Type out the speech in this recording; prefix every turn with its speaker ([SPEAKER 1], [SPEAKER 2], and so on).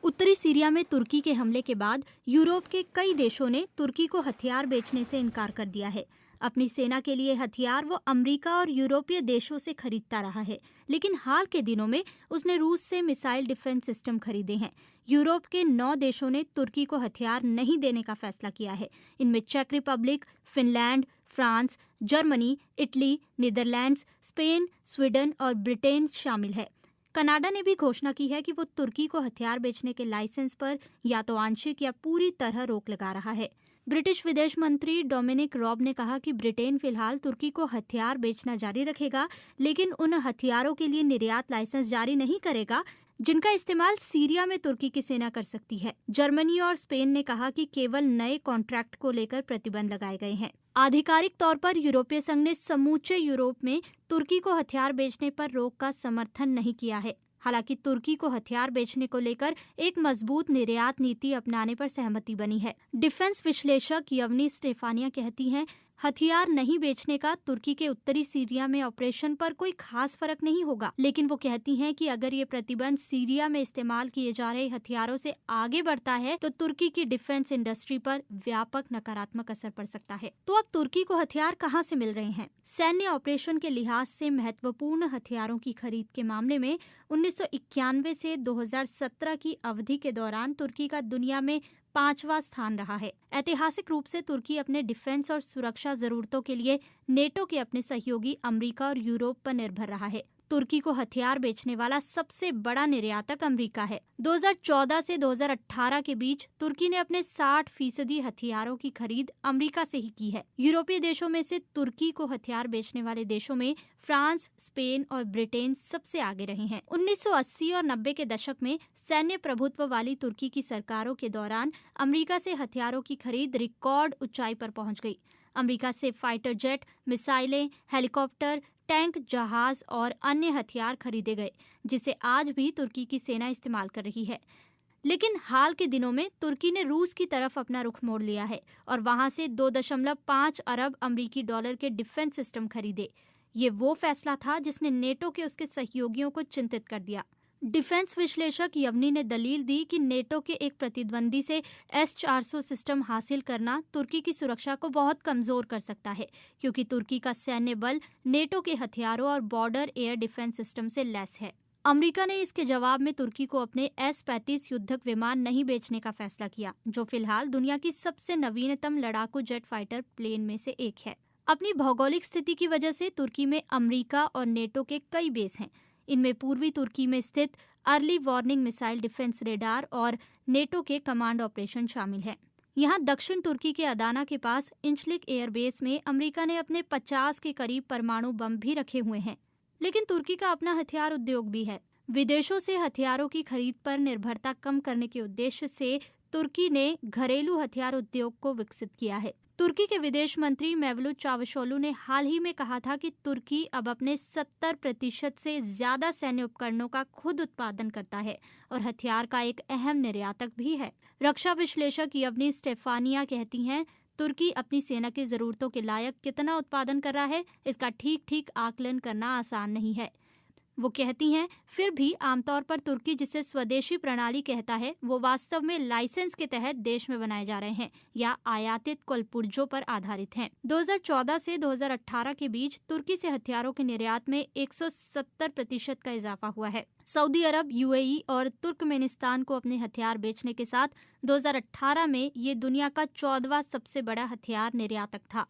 [SPEAKER 1] उत्तरी सीरिया में तुर्की के हमले के बाद यूरोप के कई देशों ने तुर्की को हथियार बेचने से इनकार कर दिया है। अपनी सेना के लिए हथियार वो अमेरिका और यूरोपीय देशों से खरीदता रहा है, लेकिन हाल के दिनों में उसने रूस से मिसाइल डिफेंस सिस्टम खरीदे हैं। यूरोप के 9 देशों ने तुर्की को हथियार नहीं देने का फैसला किया है। इनमें चेक Republic, Finland, France, Germany, Italy, Netherlands, Spain, Sweden और ब्रिटेन शामिल है। कनाडा ने भी घोषणा की है कि वो तुर्की को हथियार बेचने के लाइसेंस पर या तो आंशिक या पूरी तरह रोक लगा रहा है। ब्रिटिश विदेश मंत्री डोमिनिक रॉब ने कहा कि ब्रिटेन फिलहाल तुर्की को हथियार बेचना जारी रखेगा, लेकिन उन हथियारों के लिए निर्यात लाइसेंस जारी नहीं करेगा जिनका इस्तेमाल सीरिया में तुर्की की सेना कर सकती है। जर्मनी और स्पेन ने कहा कि केवल नए कॉन्ट्रैक्ट को लेकर प्रतिबंध लगाए गए हैं। आधिकारिक तौर पर यूरोपीय संघ ने समूचे यूरोप में तुर्की को हथियार बेचने पर रोक का समर्थन नहीं किया है। हालांकि तुर्की को हथियार बेचने को लेकर एक मजबूत निर्यात नीति अपनाने पर सहमति बनी है। डिफेंस विश्लेषक यवनी स्टेफानिया कहती हैं, हथियार नहीं बेचने का तुर्की के उत्तरी सीरिया में ऑपरेशन पर कोई खास फर्क नहीं होगा, लेकिन वो कहती हैं कि अगर ये प्रतिबंध सीरिया में इस्तेमाल किए जा रहे हथियारों से आगे बढ़ता है तो तुर्की की डिफेंस इंडस्ट्री पर व्यापक नकारात्मक असर पड़ सकता है। तो अब तुर्की को हथियार कहां से मिल रहे हैं? सैन्य ऑपरेशन के लिहाज से महत्वपूर्ण हथियारों की खरीद के मामले में 1991 से 2017 की अवधि के दौरान तुर्की का दुनिया में 5वां स्थान रहा है। ऐतिहासिक रूप से तुर्की अपने डिफेंस और सुरक्षा जरूरतों के लिए नेटो के अपने सहयोगी अमेरिका और यूरोप पर निर्भर रहा है। तुर्की को हथियार बेचने वाला सबसे बड़ा निर्यातक अमेरिका है। 2014 से 2018 के बीच तुर्की ने अपने 60% हथियारों की खरीद अमेरिका से ही की है। यूरोपीय देशों में से तुर्की को हथियार बेचने वाले देशों में फ्रांस, स्पेन और ब्रिटेन सबसे आगे रहे हैं। 1980 और 90 के दशक में सैन्य प्रभुत्व वाली तुर्की की सरकारों के दौरान अमेरिका से हथियारों की खरीद रिकॉर्ड ऊंचाई पर पहुंच गई। अमेरिका से फाइटर जेट, मिसाइलें, हेलीकॉप्टर, टैंक, जहाज और अन्य हथियार खरीदे गए, जिसे आज भी तुर्की की सेना इस्तेमाल कर रही है। लेकिन हाल के दिनों में तुर्की ने रूस की तरफ अपना रुख मोड़ लिया है और वहां से 2.5 अरब अमेरिकी डॉलर के डिफेंस सिस्टम खरीदे। ये वो फैसला था जिसने नेटो के उसके सहयोगियों को चिंतित कर दिया। डिफेंस विश्लेषक यवनी ने दलील दी कि नेटो के एक प्रतिद्वंदी से S-400 सिस्टम हासिल करना तुर्की की सुरक्षा को बहुत कमजोर कर सकता है, क्योंकि तुर्की का सैन्य बल नेटो के हथियारों और बॉर्डर एयर डिफेंस सिस्टम से लैस है। अमेरिका ने इसके जवाब में तुर्की को अपने S-35 युद्धक विमान नहीं बेचने का फैसला किया, जो फिलहाल दुनिया की सबसे नवीनतम लड़ाकू जेट फाइटर प्लेन में से एक है। अपनी भौगोलिक स्थिति की वजह से तुर्की में अमेरिका और नेटो के कई बेस हैं। इनमें पूर्वी तुर्की में स्थित early warning missile defence radar और नेटो के कमांड ऑपरेशन शामिल हैं। यहाँ दक्षिण तुर्की के अदाना के पास इंचलिक एयरबेस में अमेरिका ने अपने 50 के करीब परमाणु बम भी रखे हुए हैं। लेकिन तुर्की का अपना हथियार उद्योग भी है। विदेशों से हथियारों की खरीद पर निर्भरता कम करने के उद्देश्य से तुर्की ने घरेलू हथियार उद्योग को विकसित किया है। तुर्की के विदेश मंत्री मेवलूत चावशोलू ने हाल ही में कहा था कि तुर्की अब अपने 70% से ज्यादा सैन्य उपकरणों का खुद उत्पादन करता है और हथियार का एक अहम निर्यातक भी है। रक्षा विश्लेषक यवनी स्टेफानिया कहती हैं, तुर्की अपनी सेना की जरूरतों के लायक कितना उत्पादन कर रहा है, इसका ठीक आकलन करना आसान नहीं है। वो कहती हैं, फिर भी आमतौर पर तुर्की जिसे स्वदेशी प्रणाली कहता है, वो वास्तव में लाइसेंस के तहत देश में बनाए जा रहे हैं या आयातित कलपुर्जों पर आधारित हैं। 2014 से 2018 के बीच तुर्की से हथियारों के निर्यात में 170% का इजाफा हुआ है। सऊदी अरब, UAE और तुर्कमेनिस्तान को अपने हथियार बेचने के साथ 2018 में ये दुनिया का 14वां सबसे बड़ा हथियार निर्यातक था।